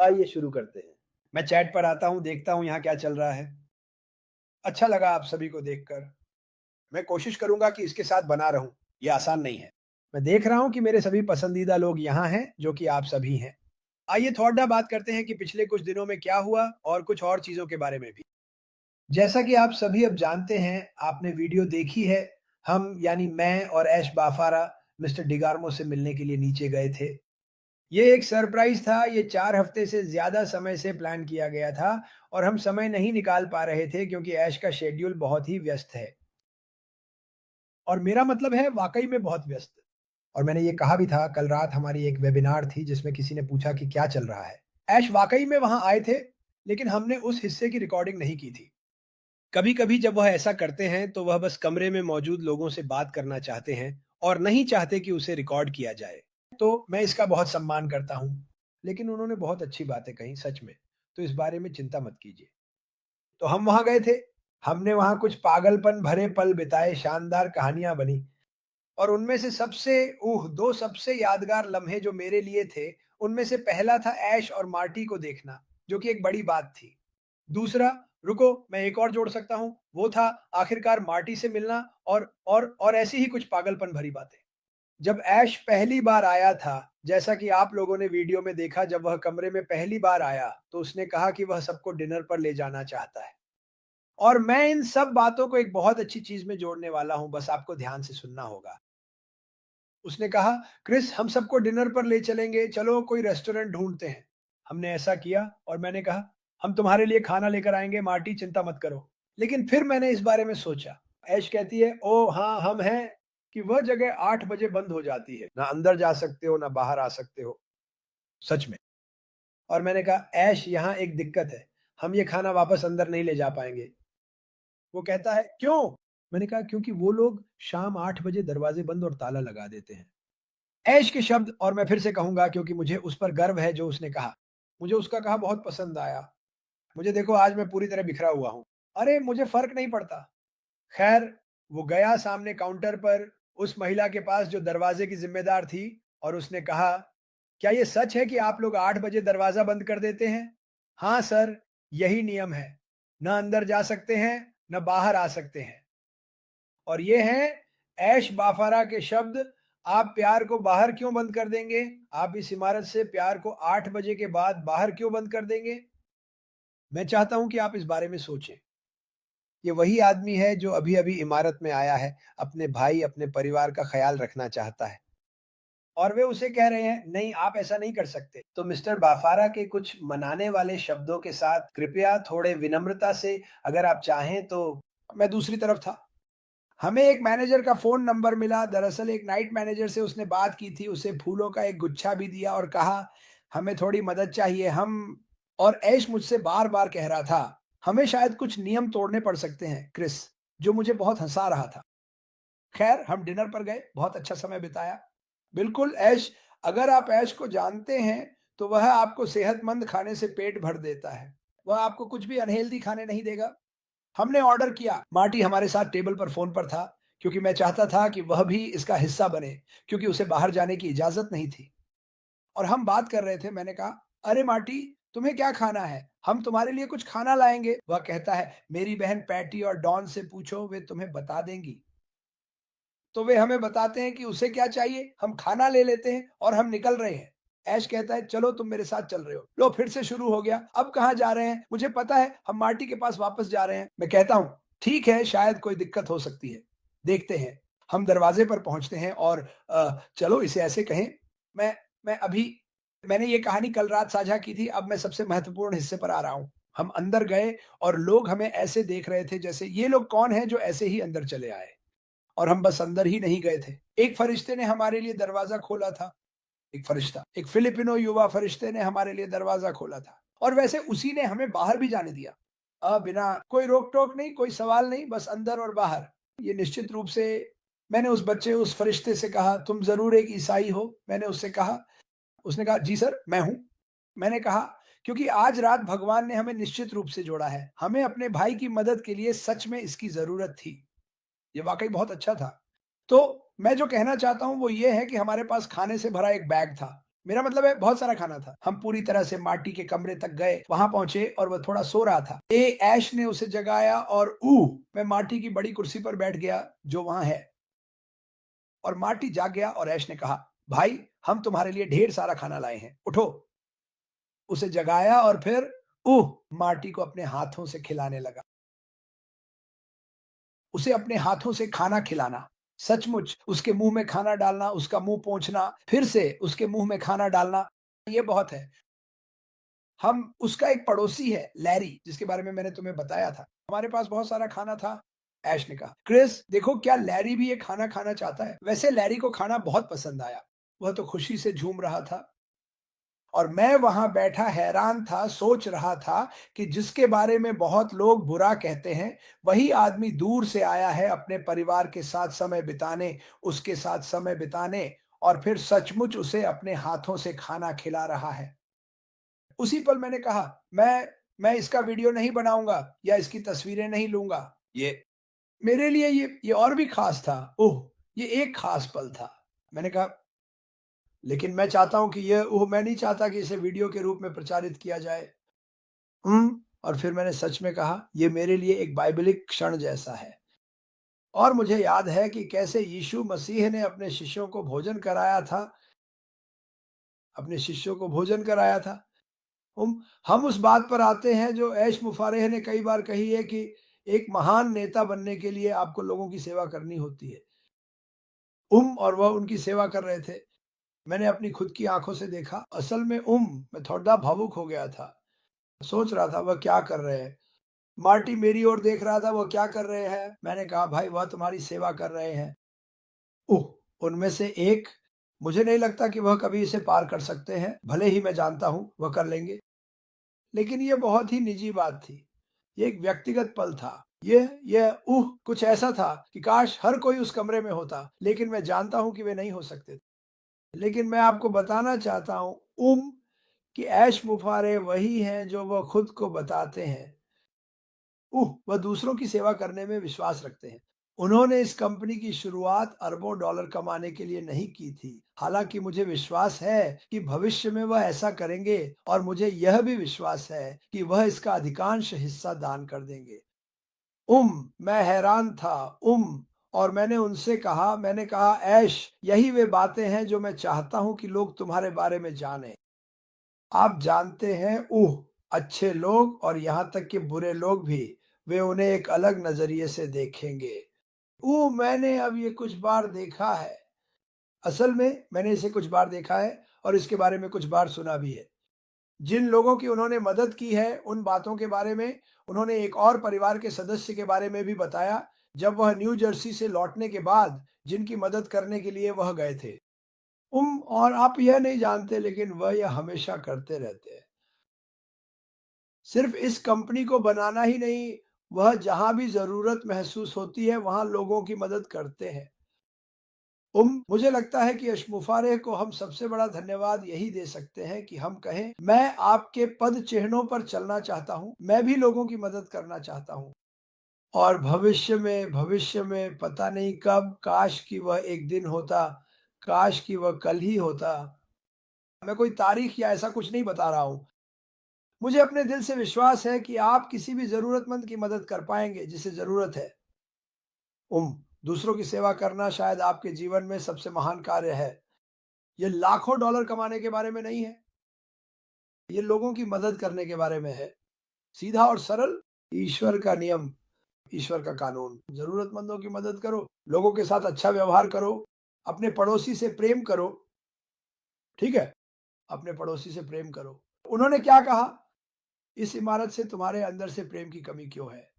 आइए शुरू करते हैं। मैं चैट पर आता हूँ, देखता हूँ यहाँ क्या चल रहा है। अच्छा लगा आप सभी को देखकर। मैं कोशिश करूँगा कि इसके साथ बना रहूँ। ये आसान नहीं है। मैं देख रहा हूँ कि मेरे सभी पसंदीदा लोग यहाँ हैं, जो कि आप सभी हैं। आइए थोड़ा बात करते हैं कि पिछले कुछ दिनों में क्या हुआ और कुछ और चीज़ों के बारे में भी। जैसा कि आप सभी अब जानते हैं, आपने वीडियो देखी है, हम यानी मैं और ऐश बाफारा मिस्टर डिगार्मो से मिलने के लिए नीचे गए थे। ये एक सरप्राइज़ था, ये 4 हफ्ते से ज़्यादा समय से प्लान किया गया था और हम समय नहीं निकाल पा रहे थे क्योंकि ऐश का शेड्यूल बहुत ही व्यस्त है और मेरा मतलब है वाक़ई में बहुत व्यस्त। और मैंने ये कहा भी था, कल रात हमारी एक वेबिनार थी जिसमें किसी ने पूछा कि क्या चल रहा है? ऐश वाक़ई में वहाँ आए थे, लेकिन हमने उस हिस्से की रिकॉर्डिंग नहीं की थी। कभी-कभी जब वह ऐसा करते हैं, तो वह बस कमरे में मौजूद लोगों से बात करना चाहते हैं और नहीं चाहते कि उसे रिकॉर्ड किया जाए। तो मैं इसका बहुत सम्मान करता हूँ। लेकिन उन्होंने बहुत अच्छी बातें कहीं सच में, तो इस बारे में चिंता मत कीजिए। तो हम वहाँ गए थे, हमने वहाँ कुछ पागलपन भरे पल बिताए, शानदार कहानियाँ बनी और उनमें से सबसे 2 सबसे यादगार लम्हे जो मेरे लिए थे, उनमें से पहला था ऐश और मार्टी को देखना, जो कि एक बड़ी बात थी। दूसरा, रुको मैं एक और जोड़ सकता हूँ, वो था आखिरकार मार्टी से मिलना और ऐसी ही कुछ पागलपन भरी बातें। जब ऐश पहली बार आया था, जैसा कि आप लोगों ने वीडियो में देखा जब वह कमरे में पहली बार आया, तो उसने कहा कि वह सबको डिनर पर ले जाना चाहता है। और मैं इन सब बातों को एक बहुत अच्छी चीज़ में जोड़ने वाला हूँ, बस आपको ध्यान से सुनना होगा। उसने कहा, "क्रिस हम सबको डिनर पर ले चलेंगे, चलो कोई रेस्टोरेंट ढूँढते हैं।" हमने ऐसा किया और मैंने कहा, "हम तुम्हारे लिए खाना लेकर आएँगे मार्टी चिंता मत करो।" लेकिन फिर मैंने इस बारे में सोचा। ऐश कहती है, "ओह! हाँ, हम हैं।" कि वह जगह 8 बजे बंद हो जाती है। ना अंदर जा सकते हो, ना बाहर आ सकते हो। सच में। और मैंने कहा, "ऐश यहाँ एक दिक्कत है। हम ये खाना वापस अंदर नहीं ले जा पाएँगे।" वो कहता है, "क्यों?" मैंने कहा, "क्योंकि वो लोग शाम 8 बजे दरवाज़े बंद और ताला लगा देते हैं।" ऐश के शब्द और मैं फिर से कहूँगा क्योंकि मुझे उस पर गर्व है जो उसने कहा। मुझे उसका कहा बहुत पसंद आया। मुझे देखो आज मैं पूरी तरह बिखरा हुआ हूँ। अरे! मुझे फ़र्क नहीं पड़ता। ख़ैर वो गया सामने काउंटर पर उस महिला के पास जो दरवाज़े की ज़िम्मेदार थी और उसने कहा, "क्या ये सच है कि आप लोग 8 बजे दरवाज़ा बंद कर देते हैं?" "हाँ सर, यही नियम है। ना अंदर जा सकते हैं, ना बाहर आ सकते हैं।" और ये हैं ऐश बाफारा के शब्द, "आप प्यार को बाहर क्यों बंद कर देंगे? आप इस इमारत से प्यार को 8 बजे के बाद बाहर क्यों बंद कर देंगे?" मैं चाहता हूँ कि आप इस बारे में सोचें। ये वही आदमी है जो अभी-अभी इमारत में आया है, अपने भाई, अपने परिवार का ख़्याल रखना चाहता है और वे उसे कह रहे हैं, "नहीं, आप ऐसा नहीं कर सकते।" तो मिस्टर बाफारा के कुछ मनाने वाले शब्दों के साथ कृपया थोड़े विनम्रता से अगर आप चाहें तो मैं दूसरी तरफ था। हमें एक मैनेजर का फ़ोन नंबर मिला, दरअसल एक नाइट मैनेजर से उसने बात की थी, उसे फूलों का एक गुच्छा भी दिया और कहा, "हमें थोड़ी मदद चाहिए, हम" और ऐश मुझसे बार-बार कह रहा था, "हमें शायद कुछ नियम तोड़ने पड़ सकते हैं, क्रिस", जो मुझे बहुत हँसा रहा था। ख़ैर हम डिनर पर गए, बहुत अच्छा समय बिताया। बिल्कुल ऐश अगर आप ऐश को जानते हैं, तो वह आपको सेहतमंद खाने से पेट भर देता है। वह आपको कुछ भी अनहेल्दी खाने नहीं देगा। हमने ऑर्डर किया। मार्टी हमारे साथ टेबल पर फ़ोन पर था, क्योंकि मैं चाहता था कि वह भी इसका हिस्सा बने, क्योंकि उसे बाहर जाने की इजाज़त नहीं थी। और हम बात कर रहे थे, मैंने कहा, "अरे मार्टी, तुम्हें क्या खाना है? हम तुम्हारे लिए कुछ खाना लाएँगे।" वह कहता है, "मेरी बहन पैटी और डॉन से पूछो, वे तुम्हें बता देंगी।" तो वे हमें बताते हैं कि उसे क्या चाहिए, हम खाना ले लेते हैं और हम निकल रहे हैं। ऐश कहता है, "चलो तुम मेरे साथ चल रहे हो।" लो फिर से शुरू हो गया, "अब कहाँ जा रहे हैं? मुझे पता है, हम मार्टी के पास वापस जा रहे हैं।" मैं कहता हूँ, "ठीक है, शायद कोई दिक्कत हो सकती है, देखते हैं।" हम दरवाजे पर पहुँचते हैं और चलो इसे ऐसे कहें, मैं मैं अभी मैंने ये कहानी कल रात साझा की थी, अब मैं सबसे महत्वपूर्ण हिस्से पर आ रहा हूँ। हम अंदर गए और लोग हमें ऐसे देख रहे थे जैसे ये लोग कौन हैं जो ऐसे ही अंदर चले आए? और हम बस अंदर ही नहीं गए थे। एक फरिश्ते ने हमारे लिए दरवाज़ा खोला था, एक फरिश्ता, एक फिलिपिनो युवा फरिश्ते ने हमारे लिए दरवाज़ा खोला था और वैसे उसी ने हमें बाहर भी जाने दिया। बिना कोई रोक-टोक नहीं, कोई सवाल नहीं, बस अंदर और बाहर। ये निश्चित रूप से मैंने उस फरिश्ते से कहा, "तुम ज़रूर एक ईसाई हो?" मैंने उससे कहा, उसने कहा, "जी सर, मैं हूँ।" मैंने कहा, "क्योंकि आज रात भगवान ने हमें निश्चित रूप से जोड़ा है। हमें अपने भाई की मदद के लिए सच में इसकी ज़रूरत थी।" ये वाक़ई बहुत अच्छा था। तो मैं जो कहना चाहता हूँ वो ये है कि हमारे पास खाने से भरा एक बैग था। मेरा मतलब है बहुत सारा खाना था। हम पूरी तरह से माटी के कमरे तक गए, वहाँ पहुँचे और वह थोड़ा सो रहा था। ऐश ने उसे जगाया और मैं माटी की बड़ी कुर्सी पर बैठ गया जो वहाँ है और माटी जाग गया और ऐश ने कहा, "भाई, हम तुम्हारे लिए ढेर सारा खाना लाए हैं, उठो।" उसे जगाया और फिर माटी को अपने हाथों से खिलाने लगा। उसे अपने हाथों से खाना खिलाना, सचमुच उसके मुँह में खाना डालना, उसका मुँह पोंछना, फिर से उसके मुँह में खाना डालना, ये बहुत है। हम उसका एक पड़ोसी है लैरी, जिसके बारे में मैंने तुम्हें बताया था। हमारे पास बहुत सारा खाना था। ऐश ने कहा, "क्रिस, देखो क्या लैरी भी ये खाना खाना चाहता है।" वैसे लैरी को खाना बहुत पसंद आया। वह तो खुशी से झूम रहा था और मैं वहाँ बैठा हैरान था, सोच रहा था कि जिसके बारे में बहुत लोग बुरा कहते हैं, वही आदमी दूर से आया है अपने परिवार के साथ समय बिताने, उसके साथ समय बिताने और फिर सचमुच उसे अपने हाथों से खाना खिला रहा है। उसी पल मैंने कहा, मैं इसका वीडियो नहीं बनाऊँगा या इसकी तस्वीरें नहीं लूँगा। ये मेरे लिए ये और भी ख़ास था। ओह! ये एक ख़ास पल था। मैंने कहा, लेकिन मैं चाहता हूँ कि मैं नहीं चाहता कि इसे वीडियो के रूप में प्रचारित किया जाए। और फिर मैंने सच में कहा, ये मेरे लिए एक बाइबलिक क्षण जैसा है। और मुझे याद है कि कैसे यीशु मसीह ने अपने शिष्यों को भोजन कराया था। हम उस बात पर आते हैं जो ऐश मुफारेह ने कई बार कही है कि एक महान नेता बनने के लिए आपको लोगों की सेवा करनी होती है। और वह उनकी सेवा कर रहे थे। मैंने अपनी खुद की आँखों से देखा। असल में मैं थोड़ा भावुक हो गया था। सोच रहा था वह क्या कर रहे हैं। मार्टी मेरी ओर देख रहा था, वह क्या कर रहे हैं? मैंने कहा, भाई वह तुम्हारी सेवा कर रहे हैं। उनमें से एक, मुझे नहीं लगता कि वह कभी इसे पार कर सकते हैं, भले ही मैं जानता हूँ वह कर लेंगे। लेकिन ये बहुत ही निजी बात थी। ये एक व्यक्तिगत पल था। कुछ ऐसा था कि काश हर कोई उस कमरे में होता, लेकिन मैं जानता हूँ कि वे नहीं हो सकते। लेकिन मैं आपको बताना चाहता हूँ कि ऐश मुफारे वही हैं जो वह खुद को बताते हैं। वह दूसरों की सेवा करने में विश्वास रखते हैं। उन्होंने इस कंपनी की शुरुआत अरबों डॉलर कमाने के लिए नहीं की थी। हालाँकि मुझे विश्वास है कि भविष्य में वह ऐसा करेंगे और मुझे यह भी विश्वास है कि वह इसका अधिकांश हिस्सा दान कर देंगे। मैं हैरान था। और मैंने कहा, ऐश, यही वे बातें हैं जो मैं चाहता हूँ कि लोग तुम्हारे बारे में जानें। आप जानते हैं, अच्छे लोग और यहाँ तक कि बुरे लोग भी, वे उन्हें एक अलग नज़रिए से देखेंगे। मैंने अब ये कुछ बार देखा है। असल में मैंने इसे कुछ बार देखा है और इसके बारे में कुछ बार सुना भी है। जिन लोगों की उन्होंने मदद की है, उन बातों के बारे में उन्होंने एक और परिवार के सदस्य के बारे में भी बताया, जब वह न्यू जर्सी से लौटने के बाद जिनकी मदद करने के लिए वह गए थे। और आप यह नहीं जानते, लेकिन वह यह हमेशा करते रहते हैं। सिर्फ इस कंपनी को बनाना ही नहीं, वह जहाँ भी ज़रूरत महसूस होती है, वहाँ लोगों की मदद करते हैं। मुझे लगता है कि अशमुफ़ारेह को हम सबसे बड़ा धन्यवाद यही दे सकते हैं कि हम कहें, "मैं आपके पद चिन्हों पर चलना चाहता हूँ, मैं भी लोगों की मदद करना चाहता हूँ।" और भविष्य में पता नहीं कब, काश कि वह एक दिन होता, काश कि वह कल ही होता। मैं कोई तारीख या ऐसा कुछ नहीं बता रहा हूँ। मुझे अपने दिल से विश्वास है कि आप किसी भी ज़रूरतमंद की मदद कर पाएँगे जिसे ज़रूरत है। दूसरों की सेवा करना शायद आपके जीवन में सबसे महान कार्य है। ये लाखों डॉलर कमाने के बारे में नहीं है, ये लोगों की मदद करने के बारे में है। सीधा और सरल, ईश्वर का नियम, ईश्वर का कानून। ज़रूरतमंदों की मदद करो, लोगों के साथ अच्छा व्यवहार करो, अपने पड़ोसी से प्रेम करो, ठीक है? अपने पड़ोसी से प्रेम करो। उन्होंने क्या कहा? इस इमारत से तुम्हारे अंदर से प्रेम की कमी क्यों है?